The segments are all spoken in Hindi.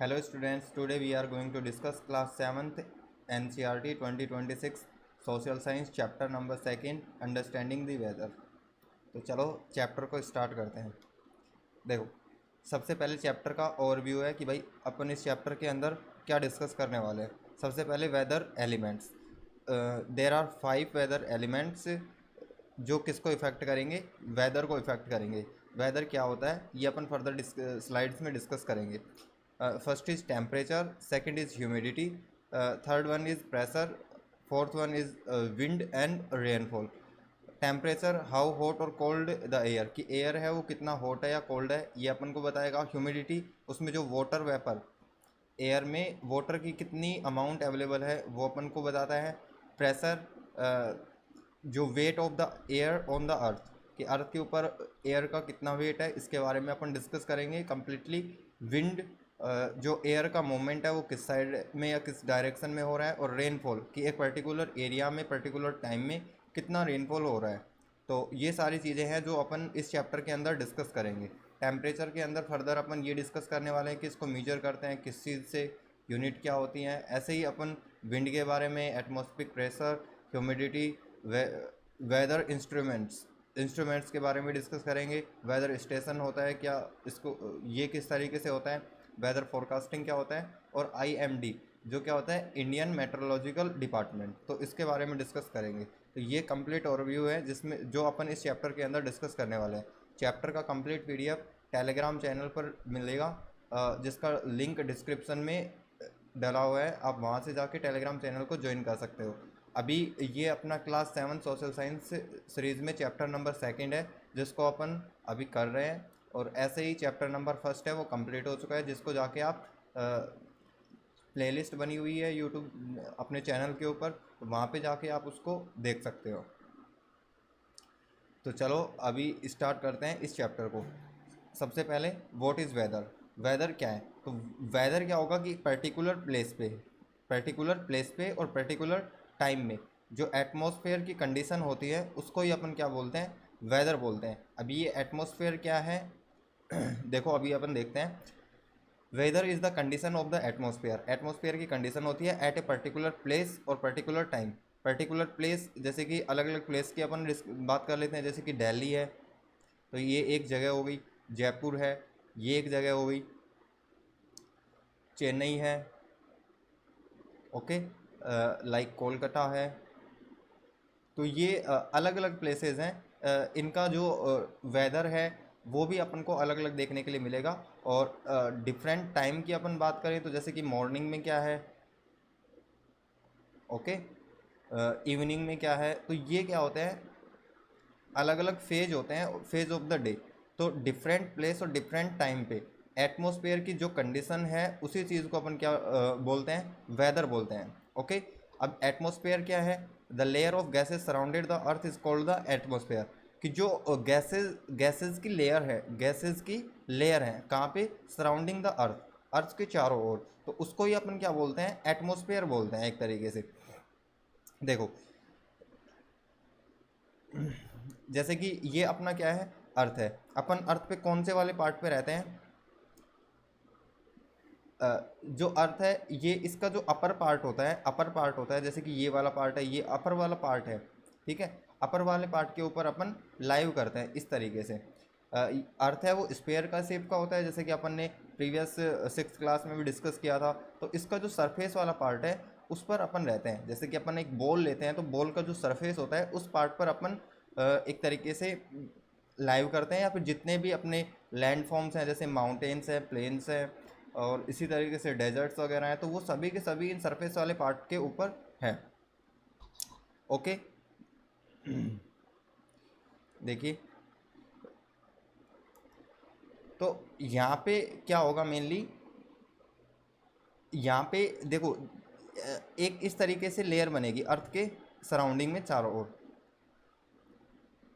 Hello students, today we are going to discuss class 7th NCERT 2026 Social Science chapter number 2 Understanding the Weather। तो चलो चैप्टर को स्टार्ट करते हैं। देखो, सबसे पहले चैप्टर का ओवरव्यू है कि भाई अपन इस चैप्टर के अंदर क्या डिस्कस करने वाले हैं। सबसे पहले weather elements. There are 5 weather elements जो किसको इफेक्ट करेंगे, वेदर को इफेक्ट करेंगे। वेदर क्या होता है ये अपन फर्दर स्लाइड्स में डिस्कस करेंगे। First is temperature, second is humidity, third one is pressure, fourth one is wind and rainfall. Temperature, how hot और कोल्ड द एयर, कि एयर है वो कितना हॉट है या कोल्ड है ये अपन को बताएगा। ह्यूमिडिटी, उसमें जो वाटर वेपर, एयर में वाटर की कितनी अमाउंट अवेलेबल है वो अपन को बताता है। प्रेशर, जो weight of the air on the earth, कि अर्थ के ऊपर एयर का कितना वेट है इसके बारे में अपन डिस्कस करेंगे कम्प्लीटली। विंड, जो एयर का मूवमेंट है वो किस साइड में या किस डायरेक्शन में हो रहा है। और रेनफॉल, कि एक पर्टिकुलर एरिया में पर्टिकुलर टाइम में कितना रेनफॉल हो रहा है। तो ये सारी चीज़ें हैं जो अपन इस चैप्टर के अंदर डिस्कस करेंगे। टेम्परेचर के अंदर फर्दर अपन ये डिस्कस करने वाले हैं कि इसको मेजर करते हैं किस चीज़ से, यूनिट क्या होती हैं। ऐसे ही अपन विंड के बारे में, atmospheric pressure, humidity, weather instruments के बारे में डिस्कस करेंगे। वेदर स्टेशन होता है क्या, इसको ये किस तरीके से होता है, वेदर फोरकास्टिंग क्या होता है, और IMD जो क्या होता है, इंडियन मेट्रोलॉजिकल डिपार्टमेंट, तो इसके बारे में डिस्कस करेंगे। तो ये कंप्लीट ओवरव्यू है जिसमें जो अपन इस चैप्टर के अंदर डिस्कस करने वाले हैं। चैप्टर का कंप्लीट PDF टेलीग्राम चैनल पर मिलेगा, जिसका लिंक डिस्क्रिप्शन में डाला हुआ है। आप वहाँ से जाके टेलीग्राम चैनल को ज्वाइन कर सकते हो। अभी ये अपना क्लास 7 सोशल साइंस सीरीज़ में चैप्टर नंबर 2 है जिसको अपन अभी कर रहे हैं। और ऐसे ही चैप्टर नंबर 1 है वो कंप्लीट हो चुका है, जिसको जाके आप प्लेलिस्ट बनी हुई है यूट्यूब अपने चैनल के ऊपर, वहाँ पे जाके आप उसको देख सकते हो। तो चलो अभी स्टार्ट करते हैं इस चैप्टर को। सबसे पहले व्हाट इज़ वेदर। वेदर क्या है, तो वेदर क्या होगा कि पर्टिकुलर प्लेस पे और पर्टिकुलर टाइम में जो एटमॉस्फेयर की कंडीशन होती है उसको ही अपन क्या बोलते हैं, वेदर बोलते हैं। अभी ये एटमॉस्फेयर क्या है देखो अभी अपन देखते हैं। Weather is the condition of the atmosphere. Atmosphere की कंडीशन होती है एट ए पर्टिकुलर प्लेस और पर्टिकुलर टाइम। पर्टिकुलर प्लेस जैसे कि अलग अलग प्लेस की अपन बात कर लेते हैं, जैसे कि दिल्ली है तो ये एक जगह हो गई, जयपुर है ये एक जगह हो गई, चेन्नई है, ओके, लाइक कोलकाता है। तो ये अलग अलग प्लेसेस हैं। इनका जो वेदर है वो भी अपन को अलग अलग देखने के लिए मिलेगा। और डिफरेंट टाइम की अपन बात करें तो जैसे कि मॉर्निंग में क्या है, ओके, इवनिंग में क्या है, तो ये क्या होते हैं, अलग अलग फेज होते हैं, फेज ऑफ द डे। तो डिफरेंट प्लेस और डिफरेंट टाइम पे एटमॉस्फेयर की जो कंडीशन है उसी चीज़ को अपन क्या बोलते हैं, वेदर बोलते हैं। ओके, अब एटमॉस्फेयर क्या है, the layer of gases surrounded the earth is called the atmosphere. कि जो गैसेज की लेयर है, गैसेज की लेयर है कहाँ पे, सराउंडिंग द अर्थ, अर्थ के चारों ओर, तो उसको ही अपन क्या बोलते हैं, एटमॉस्फेयर बोलते हैं एक तरीके से। देखो जैसे कि ये अपना क्या है, अर्थ है। अपन अर्थ पे कौन से वाले पार्ट पे रहते हैं, जो अर्थ है ये इसका जो अपर पार्ट होता है, जैसे कि ये वाला पार्ट है, ये अपर वाला पार्ट है, ठीक है। अपर वाले पार्ट के ऊपर अपन लाइव करते हैं इस तरीके से। अर्थ है वो स्फीयर का शेप का होता है, जैसे कि अपन ने प्रीवियस 6th क्लास में भी डिस्कस किया था। तो इसका जो सरफेस वाला पार्ट है उस पर अपन रहते हैं। जैसे कि अपन एक बॉल लेते हैं तो बॉल का जो सरफेस होता है उस पार्ट पर अपन एक तरीके से लाइव करते हैं। या फिर जितने भी अपने लैंड फॉर्म्स हैं, जैसे माउंटेन्स हैं, प्लेन्स हैं, और इसी तरीके से डेजर्ट्स वगैरह हैं, तो वो सभी के सभी इन सरफेस वाले पार्ट के ऊपर हैं। ओके, देखिए तो यहाँ पे क्या होगा मेनली, यहाँ पे देखो एक इस तरीके से लेयर बनेगी अर्थ के सराउंडिंग में चारों ओर,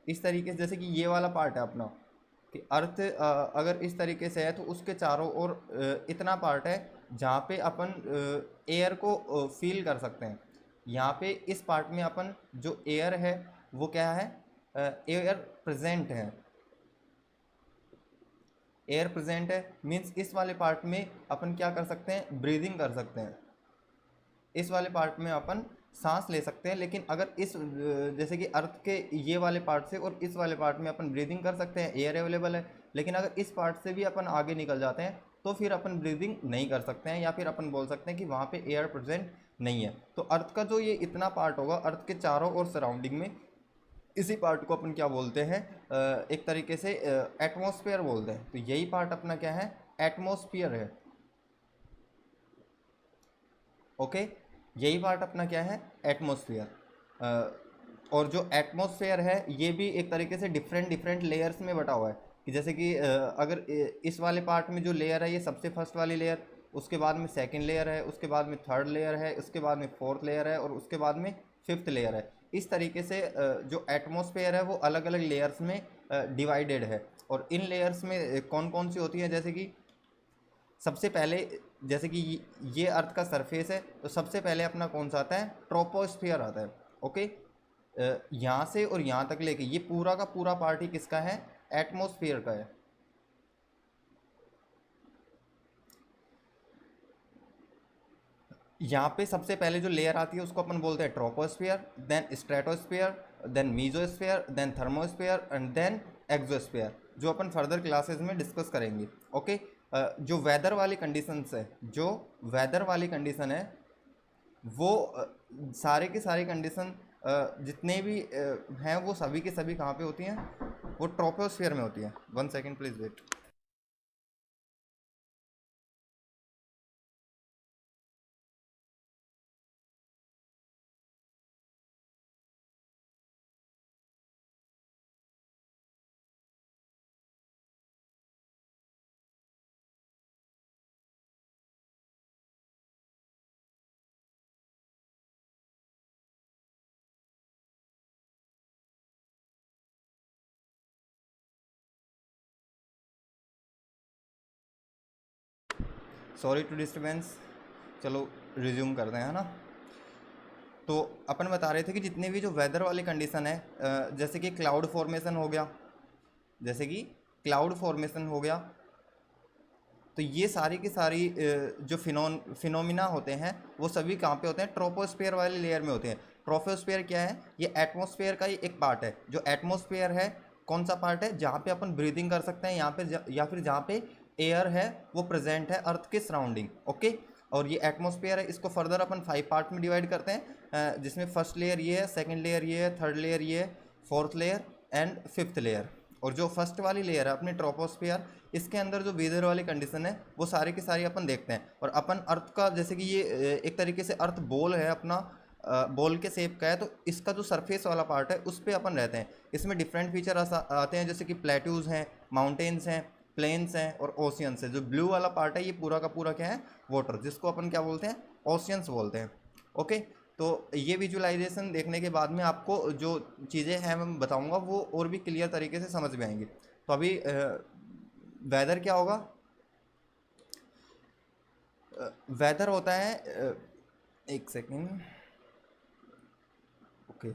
इस तरीके से। जैसे कि ये वाला पार्ट है अपना, कि अर्थ अगर इस तरीके से है तो उसके चारों ओर इतना पार्ट है जहाँ पे अपन एयर को फील कर सकते हैं। यहाँ पे इस पार्ट में अपन जो एयर है वो क्या है, एयर प्रेजेंट है, एयर प्रेजेंट है, मीन्स इस वाले पार्ट में अपन क्या कर सकते हैं, ब्रीदिंग कर सकते हैं, इस वाले पार्ट में अपन सांस ले सकते हैं। लेकिन अगर इस जैसे कि अर्थ के ये वाले पार्ट से और इस वाले पार्ट में अपन ब्रीदिंग कर सकते हैं, एयर अवेलेबल है, लेकिन अगर इस पार्ट से भी अपन आगे निकल जाते हैं तो फिर अपन ब्रीदिंग नहीं कर सकते हैं, या फिर अपन बोल सकते हैं कि वहाँ पे एयर प्रेजेंट नहीं है। तो अर्थ का जो ये इतना पार्ट होगा, अर्थ के चारों और सराउंडिंग में, इसी पार्ट को अपन क्या बोलते हैं, एक तरीके से एटमॉस्फेयर बोलते हैं। तो यही पार्ट अपना क्या है, एटमॉस्फेयर है। ओके, यही पार्ट अपना क्या है, एटमॉस्फेयर। और जो एटमॉस्फेयर है ये भी एक तरीके से डिफरेंट डिफरेंट लेयर्स में बटा हुआ है, कि जैसे कि अगर इस वाले पार्ट में जो लेयर है ये सबसे फर्स्ट वाली लेयर, उसके बाद में सेकंड लेयर है, उसके बाद में थर्ड लेयर है, उसके बाद में फोर्थ लेयर है, और उसके बाद में फिफ्थ लेयर है। इस तरीके से जो एटमॉस्फेयर है वो अलग अलग लेयर्स में डिवाइडेड है। और इन लेयर्स में कौन कौन सी होती हैं, जैसे कि सबसे पहले, जैसे कि ये अर्थ का सरफेस है, तो सबसे पहले अपना कौन सा आता है, ट्रोपोस्फियर आता है। ओके, यहाँ से और यहाँ तक लेके ये पूरा का पूरा पार्ट ही किसका है, एटमॉस्फेयर का है। यहाँ पे सबसे पहले जो लेयर आती है उसको अपन बोलते हैं troposphere, then stratosphere, then mesosphere, then thermosphere and then exosphere, जो अपन फर्दर क्लासेस में डिस्कस करेंगे। ओके, जो वेदर वाली कंडीशंस है, जो वेदर वाली कंडीशन है वो सारे के सारे कंडीशन जितने भी हैं वो सभी के सभी कहाँ पे होती हैं, वो ट्रोपोस्फियर में होती हैं। 1 second please wait. Sorry to disturbance, चलो रिज्यूम करते हैं, है ना। तो अपन बता रहे थे कि जितने भी जो वेदर वाली कंडीशन है, जैसे कि क्लाउड फॉर्मेशन हो गया, जैसे कि क्लाउड फॉर्मेशन हो गया, तो ये सारी की सारी जो फिनोमिना होते हैं वो सभी कहाँ पे होते हैं, ट्रोपोस्फेयर वाली लेयर में होते हैं। ट्रोपोस्फेयर क्या है, ये एटमॉस्फेयर का ही एक पार्ट है। जो एटमॉस्फेयर है कौन सा पार्ट है, जहाँ पे अपन ब्रीदिंग कर सकते हैं, यहाँ पे या फिर जहाँ पे एयर है वो प्रेजेंट है अर्थ के सराउंडिंग। ओके, और ये एटमॉस्फेयर है, इसको फर्दर अपन 5 पार्ट में डिवाइड करते हैं, जिसमें फर्स्ट लेयर ये है, सेकेंड लेयर ये है, थर्ड लेयर ये है, fourth layer and fifth layer. और जो फर्स्ट वाली लेयर है अपनी ट्रोपोस्फियर, इसके अंदर जो वेदर वाली कंडीशन है वो सारी की सारी अपन देखते हैं। और अपन अर्थ का, जैसे कि ये एक तरीके से अर्थ बॉल है अपना, बॉल के शेप का है, तो इसका जो सरफेस वाला पार्ट है उस पर अपन रहते हैं। इसमें डिफरेंट फीचर आते हैं, जैसे कि प्लेट्यूज हैं, माउंटेन्स हैं, प्लेन्स हैं और ओशियंस है। जो ब्लू वाला पार्ट है ये पूरा का पूरा क्या है, वाटर, जिसको अपन क्या बोलते हैं, ओशियंस बोलते हैं। ओके, तो ये विजुअलाइजेशन देखने के बाद में आपको जो चीज़ें हैं मैं बताऊंगा वो और भी क्लियर तरीके से समझ में आएंगी। तो अभी वेदर क्या होगा, वेदर होता है एक सेकेंड, ओके,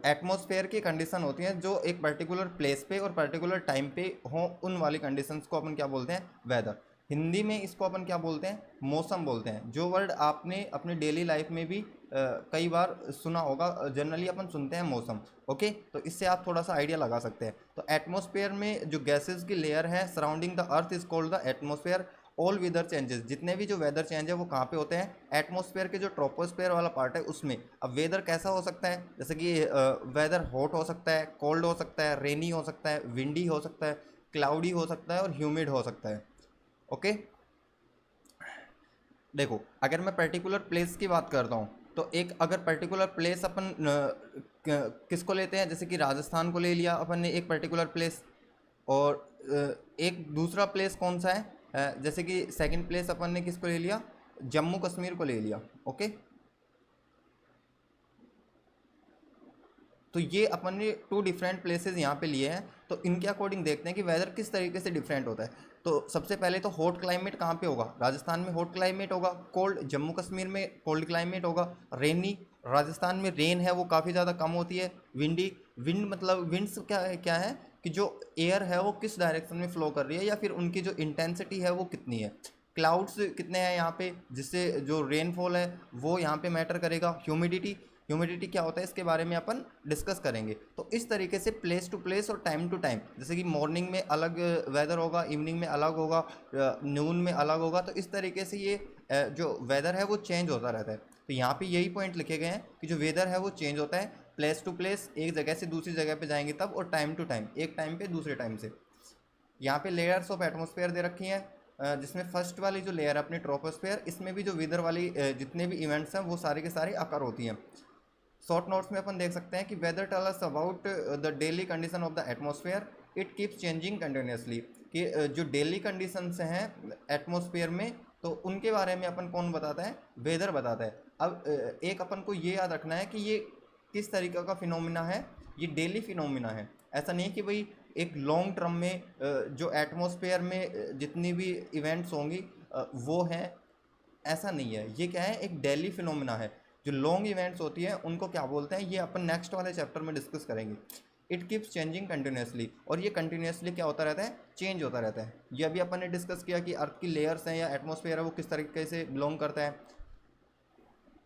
एटमॉस्फेयर की कंडीशन होती हैं जो एक पर्टिकुलर प्लेस पे और पर्टिकुलर टाइम पे हो, उन वाली कंडीशंस को अपन क्या बोलते हैं, वेदर। हिंदी में इसको अपन क्या बोलते हैं, मौसम बोलते हैं। जो वर्ड आपने अपने डेली लाइफ में भी कई बार सुना होगा, जनरली अपन सुनते हैं मौसम। ओके, तो इससे आप थोड़ा सा आइडिया लगा सकते हैं। तो एटमॉस्फेयर में जो गैसेस की लेयर है surrounding the earth is called the atmosphere. All weather changes, जितने भी जो वेदर चेंज है वो कहाँ पे होते हैं, एटमॉस्फेयर के जो ट्रोपोस्फेयर वाला पार्ट है उसमें। अब वेदर कैसा हो सकता है, जैसे कि वेदर हॉट हो सकता है, कोल्ड हो सकता है, रेनी हो सकता है, विंडी हो सकता है, क्लाउडी हो सकता है और ह्यूमिड हो सकता है। ओके, देखो अगर मैं पर्टिकुलर प्लेस की बात करता हूँ, तो एक अगर पर्टिकुलर प्लेस अपन किसको लेते हैं, जैसे कि राजस्थान को ले लिया अपन ने एक पर्टिकुलर प्लेस, और एक दूसरा प्लेस कौन सा है, जैसे कि सेकंड प्लेस अपन ने किसको ले लिया, जम्मू कश्मीर को ले लिया। ओके, तो ये अपन ने 2 डिफरेंट प्लेसेस यहाँ पे लिए हैं। तो इनके अकॉर्डिंग देखते हैं कि वेदर किस तरीके से डिफरेंट होता है। तो सबसे पहले तो हॉट क्लाइमेट कहाँ पे होगा, राजस्थान में हॉट क्लाइमेट होगा। कोल्ड, जम्मू कश्मीर में कोल्ड क्लाइमेट होगा। रेनी, राजस्थान में रेन है वो काफ़ी ज़्यादा कम होती है। विंडी, विंड मतलब विंड्स क्या है कि जो एयर है वो किस डायरेक्शन में फ्लो कर रही है, या फिर उनकी जो इंटेंसिटी है वो कितनी है। क्लाउड्स कितने हैं यहाँ पे, जिससे जो रेनफॉल है वो यहाँ पे मैटर करेगा। ह्यूमिडिटी क्या होता है इसके बारे में अपन डिस्कस करेंगे। तो इस तरीके से प्लेस टू प्लेस और टाइम टू टाइम, जैसे कि मॉर्निंग में अलग वेदर होगा, इवनिंग में अलग होगा, नून में अलग होगा, तो इस तरीके से ये जो वेदर है वो चेंज होता रहता है। तो यहाँ पे यही पॉइंट लिखे गए हैं कि जो वेदर है वो चेंज होता है प्लेस टू प्लेस, एक जगह से दूसरी जगह पे जाएंगे तब, और टाइम टू टाइम, एक टाइम पे दूसरे टाइम से। यहाँ पे लेयर्स ऑफ एटमॉस्फेयर दे रखी हैं, जिसमें फर्स्ट वाली जो लेयर है अपनी ट्रोपोस्फेयर, इसमें भी जो वेदर वाली जितने भी इवेंट्स हैं वो सारे के सारे अकर होती हैं। शॉर्ट नोट्स में अपन देख सकते हैं कि weather tell us about the daily condition of the atmosphere, it keeps changing continuously. कि जो डेली कंडीशंस हैं एटमॉस्फेयर में, तो उनके बारे में अपन कौन बताता है, वेदर बताता है। अब एक अपन को ये याद रखना है कि ये किस तरीके का फिनोमिना है, ये डेली फिनोमिना है। ऐसा नहीं कि भाई एक लॉन्ग टर्म में जो एटमॉस्फेयर में जितनी भी इवेंट्स होंगी वो हैं, ऐसा नहीं है। ये क्या है, एक डेली फिनोमिना है। जो लॉन्ग इवेंट्स होती है उनको क्या बोलते हैं, ये अपन नेक्स्ट वाले चैप्टर में डिस्कस करेंगे। इट कीप्स चेंजिंग कंटिन्यूसली, और ये कंटिन्यूसली क्या होता रहता है, चेंज होता रहता है। ये अभी अपन ने डिस्कस किया कि अर्थ की लेयर्स हैं या एटमॉस्फेयर है वो किस तरीके से बिलोंग करता है।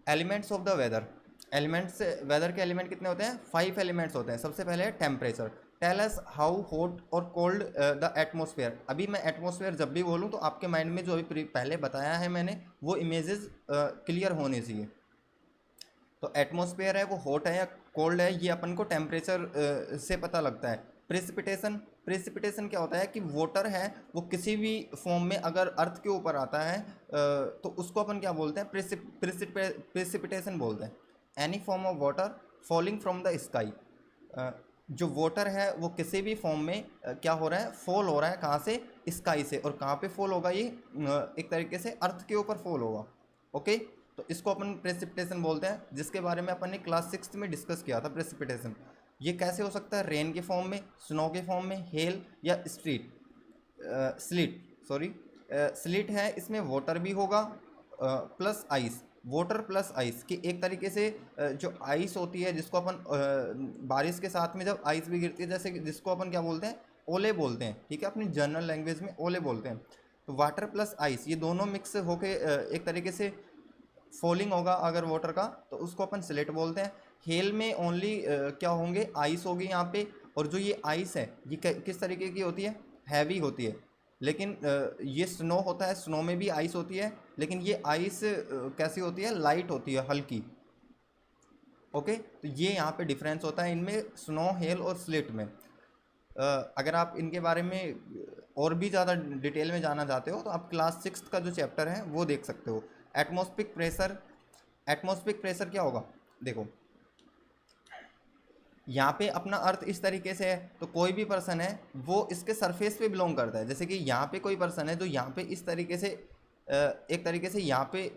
Elements of the weather, elements, weather के एलिमेंट कितने होते हैं, 5 एलिमेंट्स होते हैं। सबसे पहले है temperature. Tell us how hot और कोल्ड द एटमॉस्फेयर। अभी मैं एटमॉस्फेयर जब भी बोलूँ तो आपके माइंड में जो अभी पहले बताया है मैंने वो इमेजेस क्लियर होने चाहिए। तो एटमॉस्फेयर है वो हॉट है या कोल्ड है, ये अपन को टेम्परेचर से पता लगता है। प्रेसिपिटेशन क्या होता है कि वाटर है वो किसी भी फॉर्म में अगर अर्थ के ऊपर आता है तो उसको अपन क्या बोलते हैं, प्रेसिपिटेशन बोलते हैं। Any form of water falling from the sky, जो वाटर है वो किसी भी फॉर्म में क्या हो रहा है, फॉल हो रहा है, कहाँ से, स्काई से। और कहाँ पे फॉल होगा, ये एक तरीके से अर्थ के ऊपर फॉल होगा। ओके, तो इसको अपन प्रेसिपिटेशन बोलते हैं, जिसके बारे में अपन ने क्लास 6 में डिस्कस किया था। प्रेसिपिटेशन ये कैसे हो सकता है, रेन के फॉर्म में, स्नो के फॉर्म में, हेल या स्लिट है, इसमें वाटर भी होगा plus ice. Water plus ice कि एक तरीके से जो आइस होती है जिसको अपन बारिश के साथ में जब आइस भी गिरती है, जैसे जिसको अपन क्या बोलते हैं, ओले बोलते हैं, ठीक है, अपनी जनरल लैंग्वेज में ओले बोलते हैं। तो वाटर प्लस आइस ये दोनों मिक्स होके एक तरीके से फॉलिंग होगा अगर वाटर का, तो उसको अपन स्लिट बोलते हैं। हेल में ओनली क्या होंगे, आइस होगी यहाँ पे। और जो ये आइस है ये किस तरीके की होती है, हैवी होती है। लेकिन ये स्नो होता है, स्नो में भी आइस होती है, लेकिन ये आइस कैसी होती है, लाइट होती है, हल्की। ओके, तो ये यहाँ पे डिफरेंस होता है इनमें, स्नो, हेल और स्लिट में। अगर आप इनके बारे में और भी ज़्यादा डिटेल में जाना चाहते हो तो आप क्लास 6 का जो चैप्टर है वो देख सकते हो। एटमॉस्फेरिक प्रेशर, एटमॉस्फेरिक प्रेशर क्या होगा, देखो यहाँ पे अपना अर्थ इस तरीके से है, तो कोई भी पर्सन है वो इसके सरफेस पे बिलोंग करता है। जैसे कि यहाँ पे कोई पर्सन है तो यहाँ पे इस तरीके से एक तरीके से यहाँ पे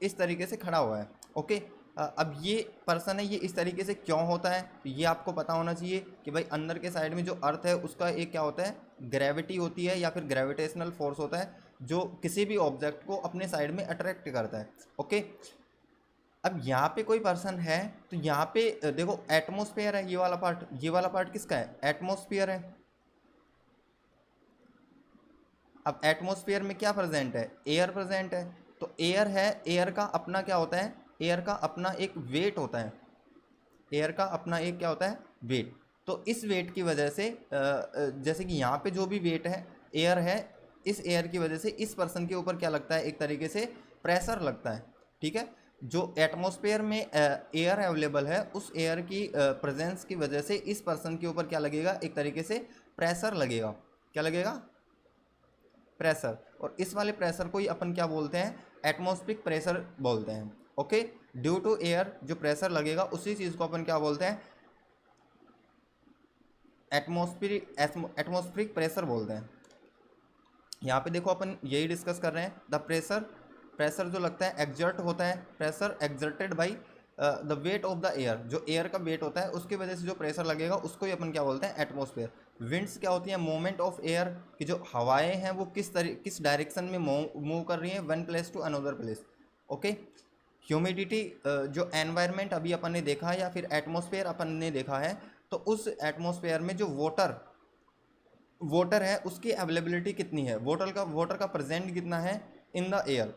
इस तरीके से खड़ा हुआ है। ओके, अब ये पर्सन है ये इस तरीके से क्यों होता है, तो ये आपको पता होना चाहिए कि भाई अंदर के साइड में जो अर्थ है उसका एक क्या होता है, ग्रेविटी होती है या फिर ग्रेविटेशनल फोर्स होता है जो किसी भी ऑब्जेक्ट को अपने साइड में अट्रैक्ट करता है। ओके, अब यहाँ पे कोई पर्सन है तो यहाँ पे देखो एटमॉस्फेयर है, ये वाला पार्ट किसका है, एटमॉस्फेयर है। अब एटमॉस्फेयर में क्या प्रेजेंट है, एयर प्रेजेंट है। तो एयर है, एयर का अपना क्या होता है, एयर का अपना एक वेट होता है, एयर का अपना एक क्या होता है, वेट। तो इस वेट की वजह से जैसे कि यहाँ पे जो भी वेट है, एयर है, इस एयर की वजह से इस पर्सन के ऊपर क्या लगता है, एक तरीके से प्रेशर लगता है। ठीक है, जो एटमॉस्फेयर में एयर अवेलेबल है उस एयर की प्रेजेंस की वजह से इस पर्सन के ऊपर क्या लगेगा, एक तरीके से प्रेशर लगेगा। क्या लगेगा, प्रेशर। और इस वाले प्रेशर को ही अपन क्या बोलते हैं, एटमॉस्फेरिक प्रेशर बोलते हैं। ओके, ड्यू टू एयर जो प्रेशर लगेगा उसी चीज़ को अपन क्या बोलते हैं, एटमॉस्फेरिक प्रेशर बोलते हैं। यहाँ पे देखो अपन यही डिस्कस कर रहे हैं, द प्रेशर जो लगता है एक्सर्ट होता है, pressure exerted by the weight of the air, जो एयर का वेट होता है उसकी वजह से जो प्रेशर लगेगा उसको ही अपन क्या बोलते हैं, एटमॉस्फेयर। विंड्स क्या होती हैं, मूवमेंट ऑफ एयर, कि जो हवाएं हैं वो किस डायरेक्शन में मूव कर रही हैं, one place to another place. Okay, humidity जो एनवायरनमेंट अभी अपन ने देखा है या फिर एटमॉस्फेयर अपन ने देखा है, तो उस एटमॉस्फेयर में जो वाटर है उसकी अवेलेबिलिटी कितनी है, वाटर का प्रेजेंट कितना है इन द एयर,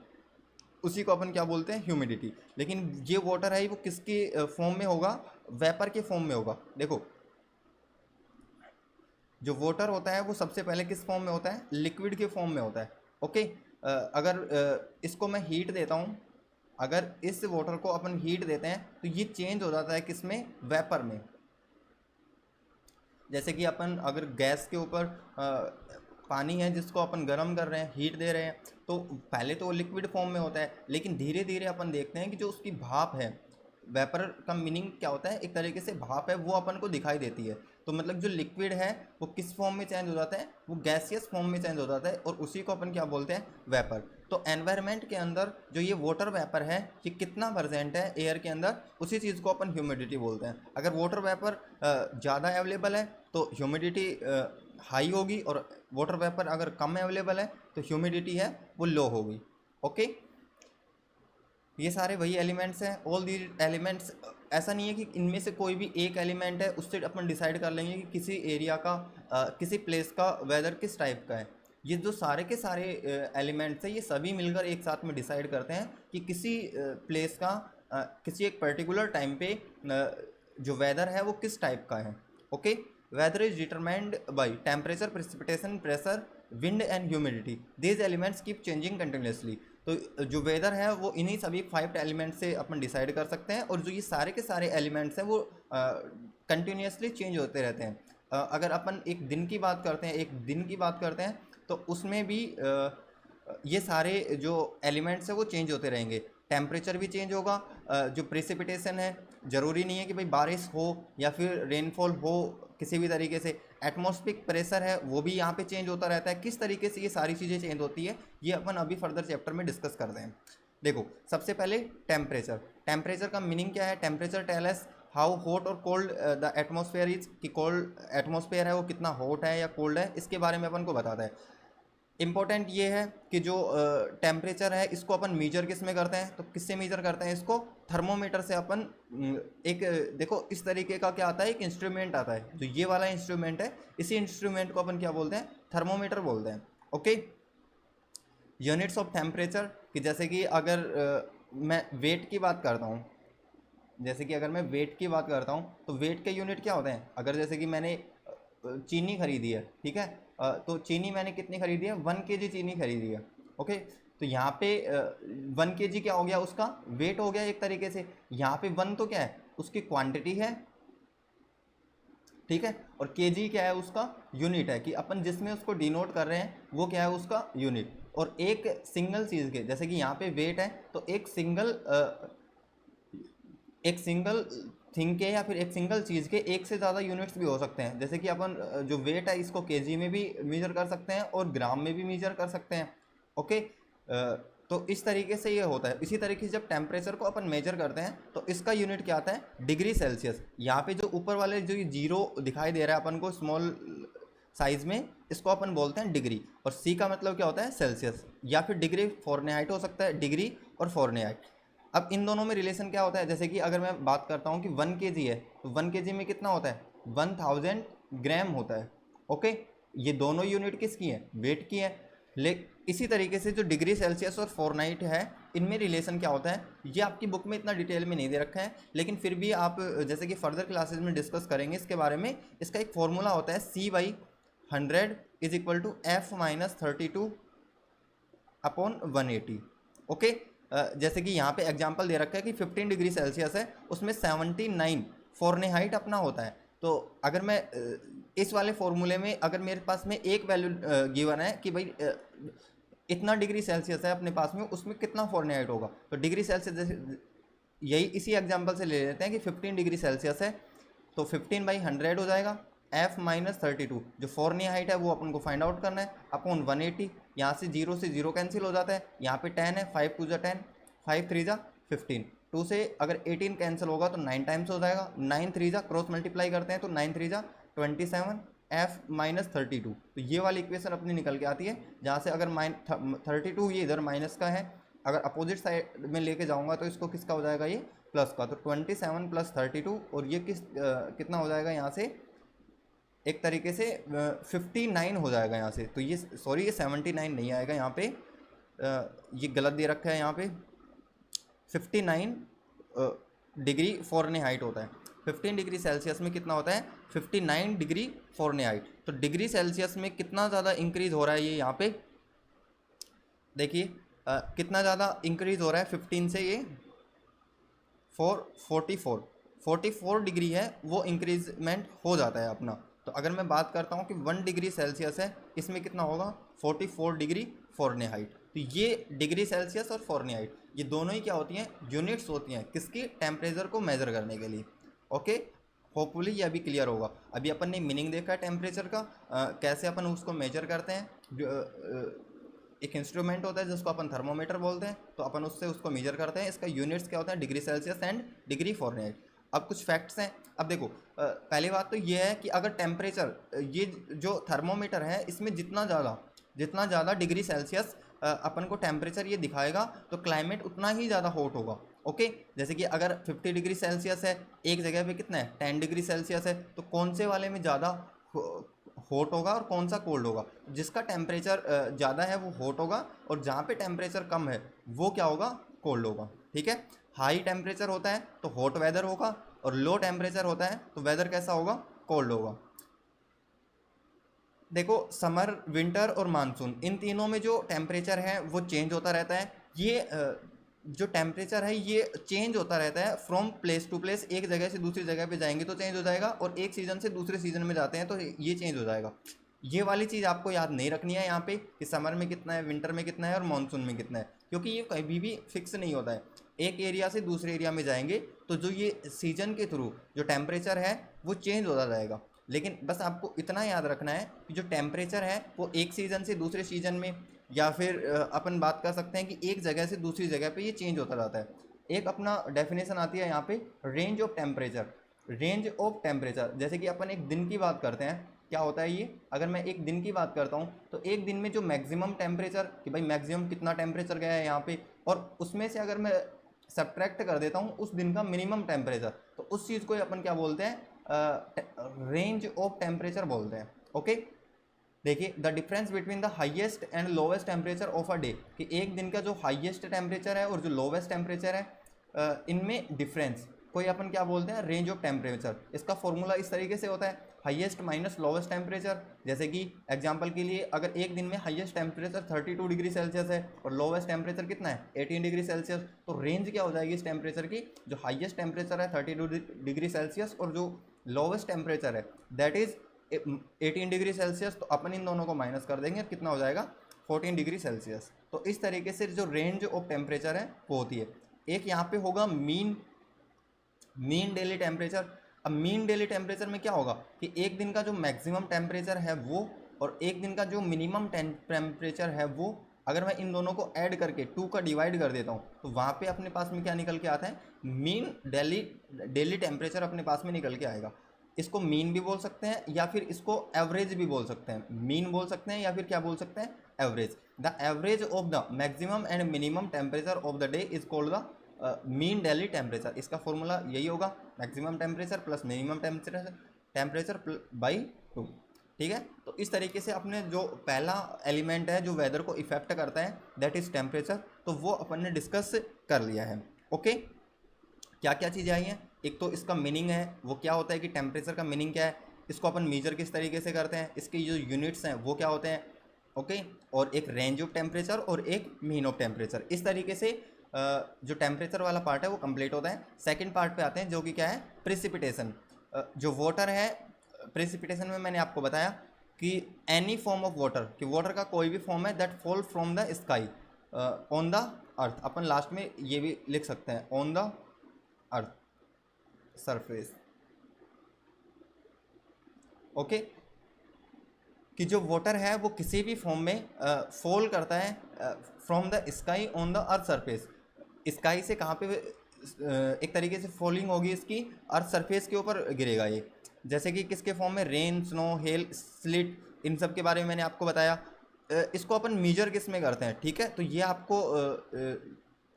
उसी को अपन क्या बोलते हैं, ह्यूमिडिटी। लेकिन ये वाटर है वो किसके फॉर्म में होगा, वेपर के फॉर्म में होगा। देखो जो वाटर होता है वो सबसे पहले किस फॉर्म में होता है, लिक्विड के फॉर्म में होता है। ओके, अगर इसको मैं हीट देता हूँ, अगर इस वाटर को अपन हीट देते हैं तो ये चेंज हो जाता है किसमें, वेपर में। जैसे कि अपन अगर गैस के ऊपर पानी है जिसको अपन गर्म कर रहे हैं, हीट दे रहे हैं, तो पहले तो वो लिक्विड फॉर्म में होता है, लेकिन धीरे धीरे अपन देखते हैं कि जो उसकी भाप है, वेपर का मीनिंग क्या होता है, एक तरीके से भाप है, वो अपन को दिखाई देती है। तो मतलब जो लिक्विड है वो किस फॉर्म में चेंज हो जाता है, वो गैसियस फॉर्म में चेंज हो जाता है, और उसी को अपन क्या बोलते हैं, वेपर। तो एनवायरनमेंट के अंदर जो ये वाटर वेपर है ये कितना परसेंट है एयर के अंदर, उसी चीज़ को अपन ह्यूमिडिटी बोलते हैं। अगर वाटर वेपर ज़्यादा अवेलेबल है तो ह्यूमिडिटी हाई होगी, और वाटर वेपर अगर कम अवेलेबल है तो ह्यूमिडिटी है वो लो होगी। ओके, ये सारे वही एलिमेंट्स हैं, ऑल दी एलिमेंट्स। ऐसा नहीं है कि इनमें से कोई भी एक एलिमेंट है उससे अपन डिसाइड कर लेंगे कि किसी एरिया का किसी प्लेस का वेदर किस टाइप का है। ये जो सारे के सारे एलिमेंट्स हैं ये सभी मिलकर एक साथ में डिसाइड करते हैं कि किसी प्लेस का किसी एक पर्टिकुलर टाइम पे जो वेदर है वो किस टाइप का है। Okay, weather is determined by temperature, precipitation, pressure, wind and humidity. These elements keep changing continuously. तो जो वेदर है वो इन्हीं सभी 5 एलिमेंट से अपन डिसाइड कर सकते हैं, और जो ये सारे के सारे एलिमेंट्स हैं वो कंटिन्यूसली चेंज होते रहते हैं। अगर अपन एक दिन की बात करते हैं तो उसमें भी ये सारे जो एलिमेंट्स हैं वो चेंज होते रहेंगे। टेम्परेचर भी चेंज होगा, जो प्रेसिपिटेशन है, ज़रूरी नहीं है कि भाई बारिश हो या फिर रेनफॉल हो किसी भी तरीके से। एटमॉस्फेरिक प्रेशर है वो भी यहाँ पे चेंज होता रहता है। किस तरीके से ये सारी चीज़ें चेंज होती है ये अपन अभी फर्दर चैप्टर में डिस्कस करते हैं। देखो सबसे पहले टेम्परेचर का मीनिंग क्या है। Temperature tell us how hot और कोल्ड द एटमॉस्फेयर इज, कि कोल्ड एटमॉस्फेयर है वो कितना हॉट है या कोल्ड है, इसके बारे में अपन को बताता है। इम्पोर्टेंट ये है कि जो टेम्परेचर है इसको अपन मीजर किस में करते हैं, तो किससे मीजर करते हैं इसको, थर्मोमीटर से। अपन एक देखो इस तरीके का क्या आता है, एक इंस्ट्रूमेंट आता है, जो ये वाला इंस्ट्रूमेंट है, इसी इंस्ट्रूमेंट को अपन क्या बोलते हैं, थर्मोमीटर बोलते हैं। ओके, यूनिट्स ऑफ टेम्परेचर, कि जैसे कि अगर मैं वेट की बात करता हूँ, तो वेट के यूनिट क्या होते हैं। अगर जैसे कि मैंने चीनी खरीदी है, ठीक है, तो चीनी मैंने कितनी खरीदी है, 1 kg चीनी खरीदी है। ओके, तो यहाँ पे 1 kg क्या हो गया, उसका वेट हो गया एक तरीके से। यहाँ पे 1 तो क्या है, उसकी क्वांटिटी है, ठीक है, और kg क्या है, उसका यूनिट है, कि अपन जिसमें उसको डिनोट कर रहे हैं वो क्या है, उसका यूनिट। और एक सिंगल चीज़ के, जैसे कि यहाँ पे वेट है, तो एक सिंगल थिंग के या फिर एक सिंगल चीज़ के एक से ज़्यादा यूनिट्स भी हो सकते हैं। जैसे कि अपन जो वेट है इसको केजी में भी मेजर कर सकते हैं और ग्राम में भी मेजर कर सकते हैं। ओके, तो इस तरीके से ये होता है। इसी तरीके से जब टेम्परेचर को अपन मेजर करते हैं तो इसका यूनिट क्या आता है, डिग्री सेल्सियस। यहाँ पे जो ऊपर वाले जो ये 0 दिखाई दे रहा है अपन को स्मॉल साइज में, इसको अपन बोलते हैं डिग्री। और सी का मतलब क्या होता है, सेल्सियस, या फिर डिग्री फॉरेनहाइट हो सकता है, डिग्री और फॉरेनहाइट। अब इन दोनों में रिलेशन क्या होता है, जैसे कि अगर मैं बात करता हूँ कि 1 kg है, तो 1 kg में कितना होता है, 1000 ग्राम होता है। ओके, ये दोनों यूनिट किसकी है, वेट की है। इसी तरीके से जो डिग्री सेल्सियस और फॉरेनहाइट है, इनमें रिलेशन क्या होता है, ये आपकी बुक में इतना डिटेल में नहीं दे रखा है, लेकिन फिर भी आप जैसे कि फर्दर क्लासेस में डिस्कस करेंगे इसके बारे में। इसका एक फॉर्मूला होता है C/100 is equal to F-32 upon 180। Okay, जैसे कि यहाँ पे एग्जांपल दे रखा है कि 15 डिग्री सेल्सियस है, उसमें 79 फॉरेनहाइट अपना होता है। तो अगर मैं इस वाले फॉर्मूले में अगर मेरे पास में एक वैल्यू गिवन है कि भाई इतना डिग्री सेल्सियस है अपने पास में, उसमें कितना फॉरेनहाइट होगा, तो डिग्री सेल्सियस यही इसी एग्जांपल से ले लेते हैं कि 15 डिग्री सेल्सियस है, तो 15/100 हो जाएगा। F-32 जो फॉरेनहाइट है वो अपन को फाइंड आउट करना है, अपॉन 180। यहाँ से 0 से 0 कैंसिल हो जाता है, यहाँ पे 10 है, 5 2 10, 5 3 15, 2 से अगर 18 कैंसिल होगा तो 9 टाइम्स हो जाएगा, 9 3 क्रॉस मल्टीप्लाई करते हैं तो 9 3 27 F-32। तो ये वाली इक्वेशन अपनी निकल के आती है, जहाँ से अगर 32 ये इधर माइनस का है, अगर अपोजिट साइड में लेके जाऊंगा तो इसको किसका हो जाएगा, ये प्लस का, तो 27 प्लस 32, और ये कितना हो जाएगा यहाँ से, एक तरीके से 59 हो जाएगा यहाँ से। तो ये सॉरी, ये 79 नहीं आएगा यहाँ पे, ये गलत दे रखा है यहाँ पे। 59 डिग्री फ़ारेनहाइट होता है। 15 डिग्री सेल्सियस में कितना होता है, 59 डिग्री फ़ारेनहाइट। तो डिग्री सेल्सियस में कितना ज़्यादा इंक्रीज़ हो रहा है ये यहाँ पे देखिए, कितना ज़्यादा इंक्रीज़ हो रहा है 15 से, ये 44 डिग्री है वो इंक्रीजमेंट हो जाता है अपना। तो अगर मैं बात करता हूँ कि 1 डिग्री सेल्सियस है, इसमें कितना होगा 44 डिग्री फ़ारेनहाइट। तो ये डिग्री सेल्सियस और फ़ारेनहाइट ये दोनों ही क्या होती हैं, यूनिट्स होती हैं किसकी, टेम्परेचर को मेज़र करने के लिए। ओके, होपफुली ये अभी क्लियर होगा। अभी अपन ने मीनिंग देखा है टेम्परेचर का, कैसे अपन उसको मेजर करते हैं। एक इंस्ट्रूमेंट होता है जिसको अपन थर्मोमीटर बोलते हैं, तो अपन उससे उसको मेजर करते हैं। इसका यूनिट्स क्या होता है, degree Celsius and degree Fahrenheit. अब कुछ फैक्ट्स हैं। अब देखो, पहली बात तो ये है कि अगर टेम्परेचर, ये जो थर्मोमीटर है इसमें जितना ज़्यादा डिग्री सेल्सियस अपन को टेम्परेचर ये दिखाएगा, तो क्लाइमेट उतना ही ज़्यादा हॉट होगा। ओके, जैसे कि अगर 50 डिग्री सेल्सियस है, एक जगह पे कितना है 10 डिग्री सेल्सियस है, तो कौन से वाले में ज़्यादा हॉट होगा और कौन सा कोल्ड होगा। जिसका टेम्परेचर ज़्यादा है वो हॉट होगा, और जहाँ पे टेम्परेचर कम है वो क्या होगा, कोल्ड होगा। ठीक है, हाई टेम्परेचर होता है तो हॉट वेदर होगा, और लो टेम्परेचर होता है तो वेदर कैसा होगा, कोल्ड होगा। देखो, समर, विंटर और मानसून, इन तीनों में जो टेम्परेचर है वो चेंज होता रहता है। ये जो टेम्परेचर है ये चेंज होता रहता है फ्रॉम प्लेस टू प्लेस। एक जगह से दूसरी जगह पे जाएंगे तो चेंज हो जाएगा, और एक सीज़न से दूसरे सीज़न में जाते हैं तो ये चेंज हो जाएगा। ये वाली चीज़ आपको याद नहीं रखनी है यहाँ पे कि समर में कितना है, विंटर में कितना है और मानसून में कितना है, क्योंकि ये कभी भी फिक्स नहीं होता है। एक एरिया से दूसरे एरिया में जाएंगे तो जो ये सीजन के थ्रू जो टेम्परेचर है वो चेंज होता जाएगा। लेकिन बस आपको इतना याद रखना है कि जो टेम्परेचर है वो एक सीज़न से दूसरे सीज़न में, या फिर अपन बात कर सकते हैं कि एक जगह से दूसरी जगह पे ये चेंज होता रहता है। एक अपना डेफिनेशन आती है यहाँ पे, range of temperature. Range of temperature, जैसे कि अपन एक दिन की बात करते हैं, क्या होता है ये, अगर मैं एक दिन की बात करता हूँ तो एक दिन में जो मैक्सिमम टेम्परेचर, कि भाई मैक्सिमम कितना टेम्परेचर गया है यहाँ पे, और उसमें से अगर मैं सब्ट्रैक्ट कर देता हूँ उस दिन का मिनिमम टेम्परेचर, तो उस चीज़ को अपन क्या बोलते हैं, रेंज ऑफ टेम्परेचर बोलते हैं। ओके, देखिए, the difference between the highest and lowest temperature of a day, कि एक दिन का जो हाईएस्ट टेम्परेचर है और जो लोवेस्ट टेम्परेचर है, इनमें डिफरेंस कोई अपन क्या बोलते हैं, रेंज ऑफ टेम्परेचर। इसका फॉर्मूला इस तरीके से होता है, हाईएस्ट माइनस लोवेस्ट टेम्परेचर। जैसे कि एग्जांपल के लिए, अगर एक दिन में हाईएस्ट टेम्परेचर 32 डिग्री सेल्सियस है और लोवेस्ट टेम्परेचर कितना है 18 डिग्री सेल्सियस, तो रेंज क्या हो जाएगी इस टेम्परेचर की, जो हाईएस्ट टेम्परेचर है 32 डिग्री सेल्सियस और जो लोवेस्ट टेम्परेचर है दैट इज़ 18 डिग्री सेल्सियस, तो अपन इन दोनों को माइनस कर देंगे, कितना हो जाएगा 14 डिग्री सेल्सियस। तो इस तरीके से जो रेंज ऑफ टेम्परेचर है वो होती है। एक यहाँ पे होगा मीन डेली टेम्परेचर। अब मीन डेली टेम्परेचर में क्या होगा कि एक दिन का जो मैक्सिमम टेम्परेचर है वो, और एक दिन का जो मिनिमम टेम्परेचर है वो, अगर मैं इन दोनों को ऐड करके 2 का डिवाइड कर देता हूँ तो वहाँ पे अपने पास में क्या निकल के आता है, मीन डेली टेम्परेचर अपने पास में निकल के आएगा। इसको मीन भी बोल सकते हैं या फिर इसको एवरेज भी बोल सकते हैं। मीन बोल सकते हैं या फिर क्या बोल सकते हैं, average. The average of the maximum and minimum temperature of the day is called the mean daily temperature. इसका फॉर्मूला यही होगा, maximum temperature plus minimum temperature by 2। ठीक है, तो इस तरीके से अपने जो पहला एलिमेंट है जो वेदर को इफेक्ट करता है दैट इज़ टेम्परेचर, तो वो अपन ने डिस्कस कर लिया है। ओके, क्या क्या चीज़ें आई हैं, एक तो इसका मीनिंग है, वो क्या होता है कि टेम्परेचर का मीनिंग क्या है, इसको अपन मेजर किस तरीके से करते हैं, इसके जो यूनिट्स हैं वो क्या होते हैं। ओके, और एक रेंज ऑफ टेम्परेचर और एक मीन ऑफ टेम्परेचर। इस तरीके से जो टेम्परेचर वाला पार्ट है वो कंप्लीट होता है। सेकंड पार्ट पे आते हैं जो कि क्या है, प्रेसिपिटेशन। जो वाटर है, प्रेसिपिटेशन में मैंने आपको बताया कि एनी फॉर्म ऑफ वाटर, कि वाटर का कोई भी फॉर्म है that fall from the sky on the earth. Upon last में ये भी लिख सकते हैं, on the earth surface. Okay, कि जो वाटर है वो किसी भी फॉर्म में फॉल करता है from the sky on the earth surface. Sky से कहाँ पे एक तरीके से फॉलिंग होगी इसकी, अर्थ सरफेस के ऊपर गिरेगा ये। जैसे कि किसके फॉर्म में, रेन, स्नो, हेल, स्लिट, इन सब के बारे में मैंने आपको बताया। इसको अपन मेजर किस में करते हैं, ठीक है, तो ये आपको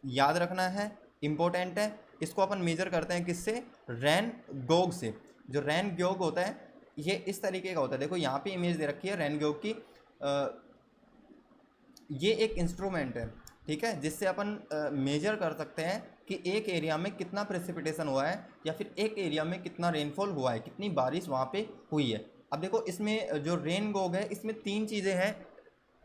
याद रखना है, इम्पोर्टेंट है। इसको अपन मेजर करते हैं किससे, रैन गॉग से। जो रैन गॉग होता है ये इस तरीके का होता है, देखो यहाँ पे इमेज दे रखी है रैन गॉग की। ये एक इंस्ट्रूमेंट है, ठीक है, जिससे अपन मेजर कर सकते हैं कि एक एरिया में कितना प्रेसिपिटेशन हुआ है या फिर एक एरिया में कितना रेनफॉल हुआ है, कितनी बारिश वहाँ पे हुई है। अब देखो इसमें जो रेन गॉग है इसमें 3 चीज़ें हैं